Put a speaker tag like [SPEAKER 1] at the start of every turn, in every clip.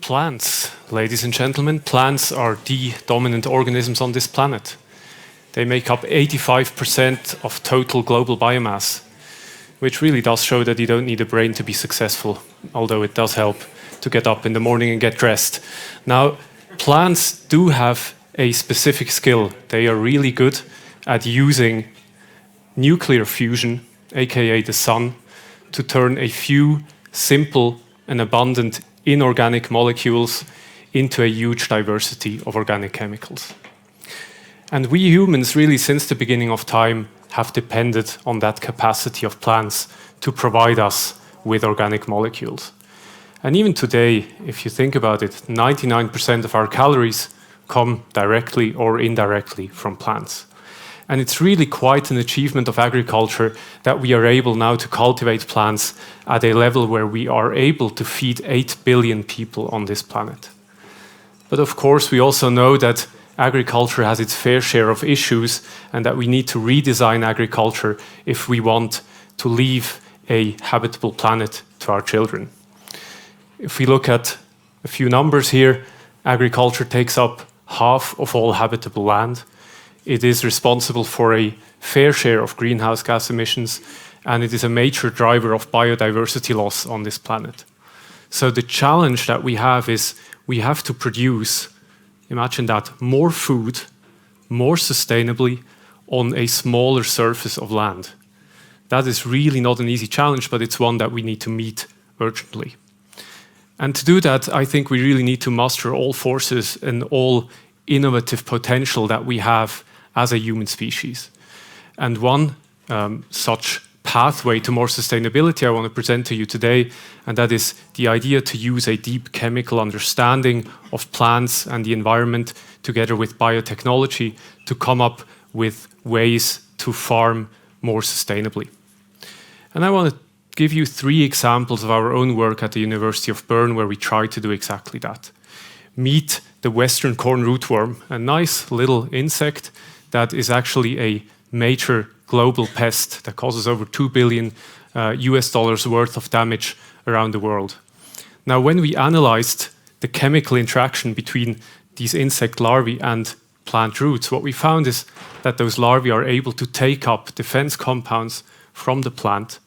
[SPEAKER 1] Plants, ladies and gentlemen, plants are the dominant organisms on this planet. They make up 85% of total global biomass, which really does show that you don't need a brain to be successful, although it does help to get up in the morning and get dressed. Now, plants do have a specific skill. They are really good at using nuclear fusion, aka the sun, to turn a few simple and abundant inorganic molecules into a huge diversity of organic chemicals. And we humans, really, since the beginning of time, have depended on that capacity of plants to provide us with organic molecules. And even today, if you think about it, 99% of our calories come directly or indirectly from plants. And it's really quite an achievement of agriculture that we are able now to cultivate plants at a level where we are able to feed 8 billion people on this planet. But of course, we also know that agriculture has its fair share of issues and that we need to redesign agriculture if we want to leave a habitable planet to our children. If we look at a few numbers here, agriculture takes up half of all habitable land. It is responsible for a fair share of greenhouse gas emissions, and it is a major driver of biodiversity loss on this planet. So the challenge that we have is we have to produce, imagine that, more food, more sustainably, on a smaller surface of land. That is really not an easy challenge, but it's one that we need to meet urgently. And to do that, I think we really need to muster all forces and all innovative potential that we have as a human species. And one such pathway to more sustainability I want to present to you today, and that is the idea to use a deep chemical understanding of plants and the environment together with biotechnology to come up with ways to farm more sustainably. And I want to give you 3 examples of our own work at the University of Bern where we try to do exactly that. Meet the Western corn rootworm, a nice little insect that is actually a major global pest that causes over $2 billion US dollars worth of damage around the world. Now, when we analyzed the chemical interaction between these insect larvae and plant roots, what we found is that those larvae are able to take up defense compounds from the plant.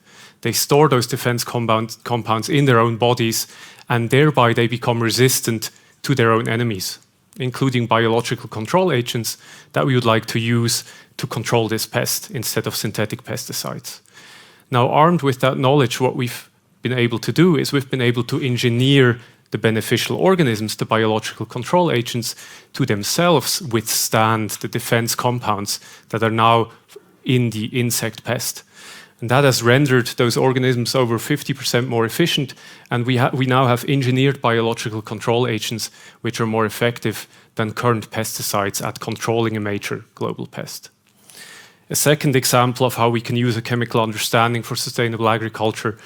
[SPEAKER 1] They store those defense compounds in their own bodies, and thereby they become resistant to their own enemies, including biological control agents that we would like to use to control this pest instead of synthetic pesticides. Now, armed with that knowledge, what we've been able to do is we've been able to engineer the beneficial organisms, the biological control agents, to themselves withstand the defense compounds that are now in the insect pest. And that has rendered those organisms over 50% more efficient, and we now have engineered biological control agents which are more effective than current pesticides at controlling a major global pest. A second example of how we can use a chemical understanding for sustainable agriculture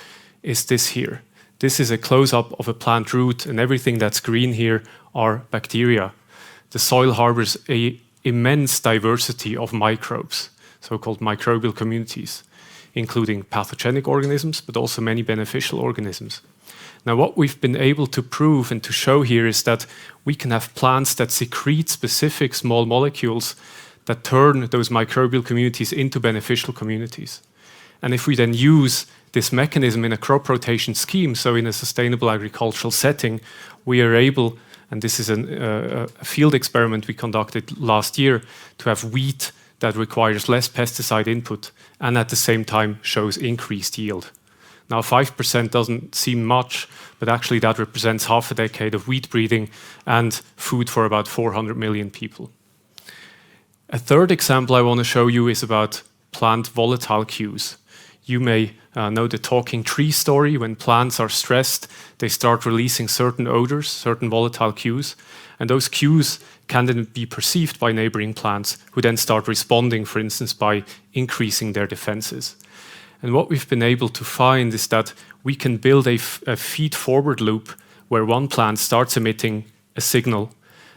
[SPEAKER 1] is this here. This is a close-up of a plant root, and everything that's green here are bacteria. The soil harbors an immense diversity of microbes, so-called microbial communities, including pathogenic organisms, but also many beneficial organisms. Now, what we've been able to prove and to show here is that we can have plants that secrete specific small molecules that turn those microbial communities into beneficial communities. And if we then use this mechanism in a crop rotation scheme, so in a sustainable agricultural setting, we are able, and this is a field experiment we conducted last year, to have wheat that requires less pesticide input and at the same time shows increased yield. Now, 5% doesn't seem much, but actually that represents half a decade of wheat breeding and food for about 400 million people. A third example I want to show you is about plant volatile cues. You may know the talking tree story. When plants are stressed, they start releasing certain odors, certain volatile cues, and those cues can then be perceived by neighboring plants who then start responding, for instance, by increasing their defenses. And what we've been able to find is that we can build a feed-forward loop where one plant starts emitting a signal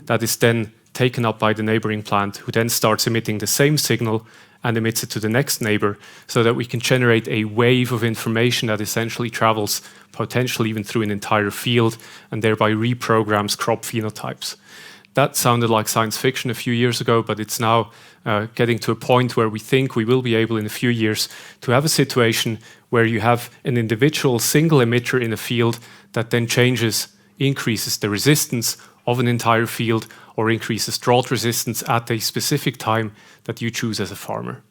[SPEAKER 1] that is then taken up by the neighboring plant, who then starts emitting the same signal, and emits it to the next neighbor, so that we can generate a wave of information that essentially travels potentially even through an entire field and thereby reprograms crop phenotypes. That sounded like science fiction a few years ago, but it's now getting to a point where we think we will be able in a few years to have a situation where you have an individual single emitter in a field that then increases the resistance of an entire field or increases drought resistance at a specific time that you choose as a farmer,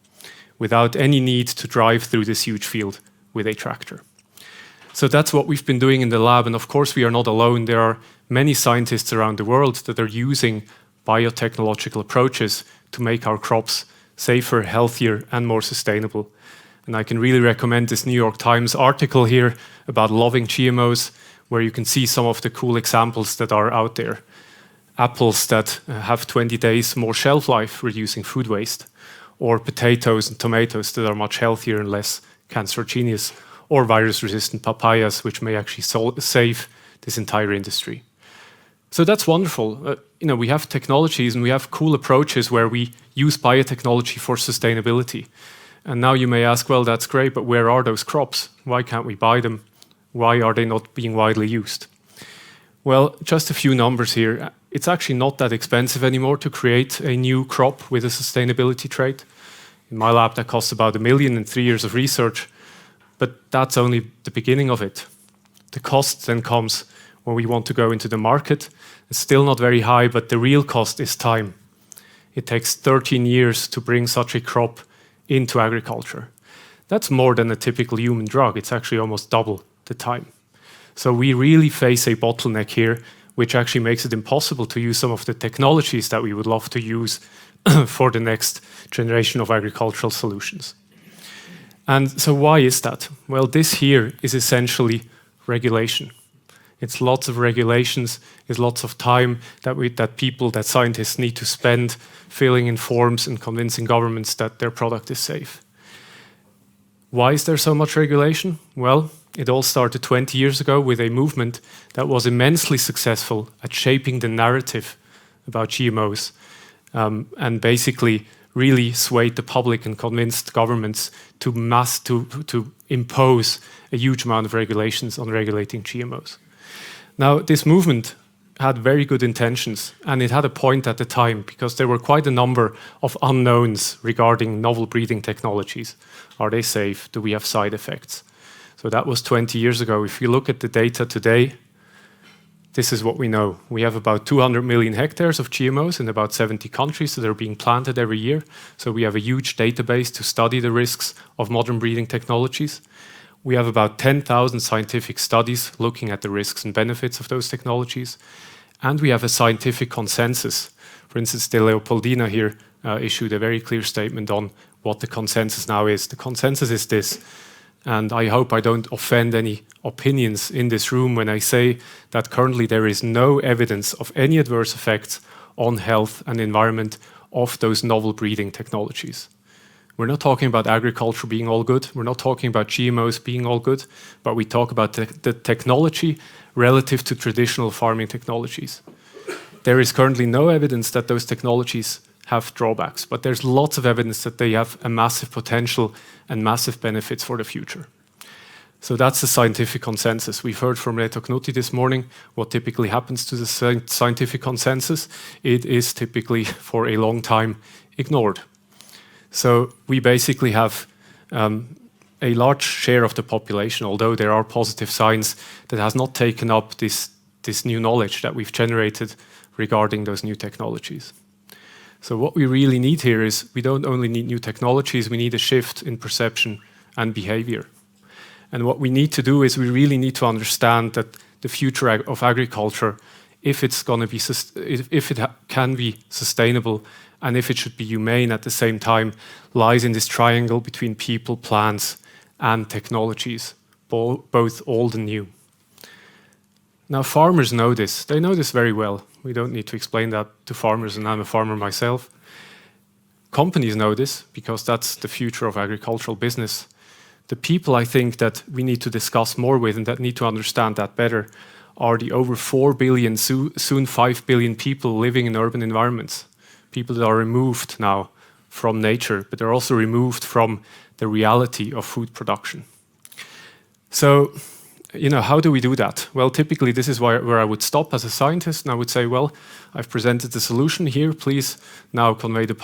[SPEAKER 1] without any need to drive through this huge field with a tractor. So that's what we've been doing in the lab, and of course we are not alone. There are many scientists around the world that are using biotechnological approaches to make our crops safer, healthier, and more sustainable. And I can really recommend this New York Times article here about loving GMOs, where you can see some of the cool examples that are out there. Apples that have 20 days more shelf life, reducing food waste, or potatoes and tomatoes that are much healthier and less cancerogenious, or virus-resistant papayas, which may actually save this entire industry. So that's wonderful. We have technologies and we have cool approaches where we use biotechnology for sustainability. And now you may ask, well, that's great, but where are those crops? Why can't we buy them? Why are they not being widely used? Well, just a few numbers here. It's actually not that expensive anymore to create a new crop with a sustainability trait. In my lab, that costs about $1 million in 3 years of research, but that's only the beginning of it. The cost then comes when we want to go into the market. It's still not very high, but the real cost is time. It takes 13 years to bring such a crop into agriculture. That's more than a typical human drug. It's actually almost double the time. So we really face a bottleneck here, which actually makes it impossible to use some of the technologies that we would love to use for the next generation of agricultural solutions. And so why is that? Well, this here is essentially regulation. It's lots of regulations, it's lots of time that scientists need to spend filling in forms and convincing governments that their product is safe. Why is there so much regulation? Well, it all started 20 years ago with a movement that was immensely successful at shaping the narrative about GMOs, and basically really swayed the public and convinced governments to impose a huge amount of regulations on regulating GMOs. Now, this movement had very good intentions, and it had a point at the time because there were quite a number of unknowns regarding novel breeding technologies. Are they safe? Do we have side effects? So that was 20 years ago. If you look at the data today, this is what we know. We have about 200 million hectares of GMOs in about 70 countries that are being planted every year. So we have a huge database to study the risks of modern breeding technologies. We have about 10,000 scientific studies looking at the risks and benefits of those technologies. And we have a scientific consensus. For instance, De Leopoldina here issued a very clear statement on what the consensus now is. The consensus is this, and I hope I don't offend any opinions in this room when I say that currently there is no evidence of any adverse effects on health and environment of those novel breeding technologies. We're not talking about agriculture being all good. We're not talking about GMOs being all good, but we talk about the technology relative to traditional farming technologies. There is currently no evidence that those technologies have drawbacks, but there's lots of evidence that they have a massive potential and massive benefits for the future. So that's the scientific consensus. We've heard from Reto Knutti this morning what typically happens to the scientific consensus. It is typically for a long time ignored. So we basically have a large share of the population, although there are positive signs, that has not taken up this new knowledge that we've generated regarding those new technologies. So what we really need here is we don't only need new technologies, we need a shift in perception and behavior. And what we need to do is we really need to understand that the future of agriculture, if it can be sustainable and if it should be humane at the same time, lies in this triangle between people, plants, and technologies, both old and new. Now, farmers know this. They know this very well. We don't need to explain that to farmers, and I'm a farmer myself. Companies know this because that's the future of agricultural business. The people I think that we need to discuss more with and that need to understand that better are the over 4 billion, soon 5 billion people living in urban environments. People that are removed now from nature, but they're also removed from the reality of food production. So, how do we do that? Well, typically this is where I would stop as a scientist, and I would say, well, I've presented the solution here. Please now convince the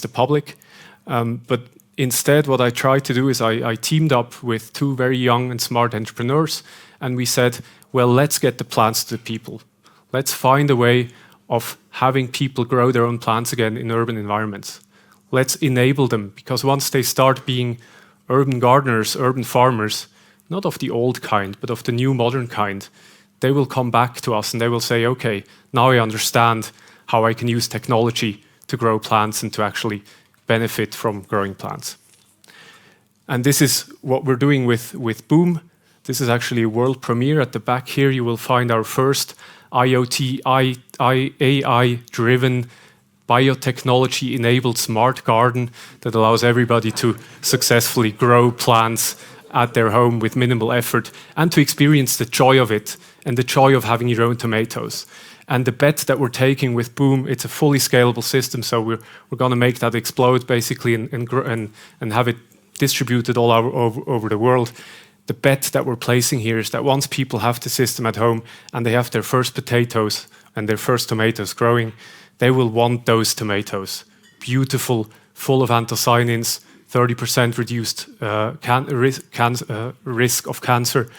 [SPEAKER 1] public. But instead, what I tried to do is I teamed up with two very young and smart entrepreneurs, and we said, well, let's get the plants to the people. Let's find a way of having people grow their own plants again in urban environments. Let's enable them, because once they start being urban gardeners, urban farmers, not of the old kind, but of the new modern kind, they will come back to us and they will say, okay, now I understand how I can use technology to grow plants and to actually benefit from growing plants. And this is what we're doing with Boom. This is actually a world premiere. At the back here, you will find our first IoT, AI-driven, biotechnology-enabled smart garden that allows everybody to successfully grow plants at their home with minimal effort and to experience the joy of it and the joy of having your own tomatoes. And the bet that we're taking with Boom, it's a fully scalable system, so we're going to make that explode basically and have it distributed all over the world. The bet that we're placing here is that once people have the system at home and they have their first potatoes and their first tomatoes growing, they will want those tomatoes. Beautiful, full of anthocyanins, 30% reduced risk of cancer.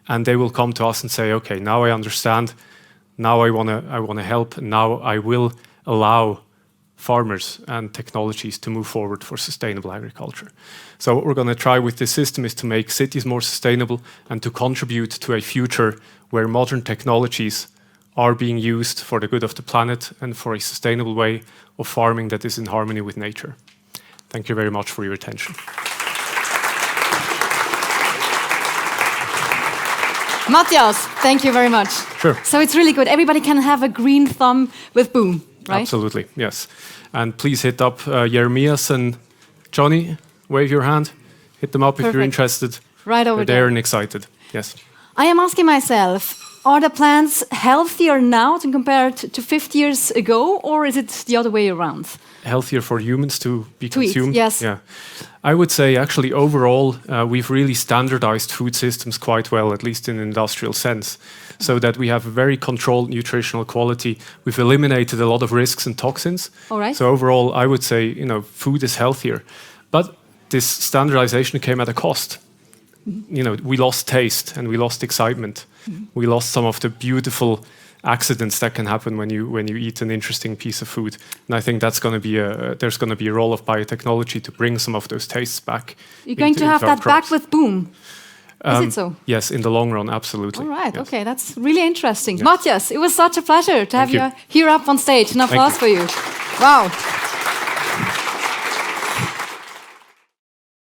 [SPEAKER 1] And they will come to us and say, okay, now I understand, now I want to help, and now I will allow farmers and technologies to move forward for sustainable agriculture. So what we're going to try with this system is to make cities more sustainable and to contribute to a future where modern technologies are being used for the good of the planet and for a sustainable way of farming that is in harmony with nature. Thank you very much for your attention.
[SPEAKER 2] Matthias, thank you very much.
[SPEAKER 1] Sure.
[SPEAKER 2] So it's really good. Everybody can have a green thumb with Boom, right?
[SPEAKER 1] Absolutely, yes. And please hit up Jeremias and Johnny. Wave your hand. Hit them up if you're interested.
[SPEAKER 2] Right over
[SPEAKER 1] They're
[SPEAKER 2] there.
[SPEAKER 1] and excited. Yes.
[SPEAKER 2] I am asking myself, are the plants healthier now to compare to 50 years ago, or is it the other way around?
[SPEAKER 1] Healthier for humans to be
[SPEAKER 2] To eat,
[SPEAKER 1] consumed?
[SPEAKER 2] yes.
[SPEAKER 1] Yeah. I would say actually overall we've really standardized food systems quite well, at least in an industrial sense, so that we have a very controlled nutritional quality. We've eliminated a lot of risks and toxins.
[SPEAKER 2] All right.
[SPEAKER 1] So overall I would say, food is healthier. But this standardization came at a cost. We lost taste and we lost excitement. We lost some of the beautiful accidents that can happen when you eat an interesting piece of food. And I think that's going to be there's going to be a role of biotechnology to bring some of those tastes back.
[SPEAKER 2] You're going to have that back with Boom. Is it so?
[SPEAKER 1] Yes, in the long run, absolutely.
[SPEAKER 2] All right,
[SPEAKER 1] yes.
[SPEAKER 2] okay, that's really interesting.
[SPEAKER 1] Yes.
[SPEAKER 2] Matthias, it was such a pleasure to have you here up on stage. An applause for you. Wow.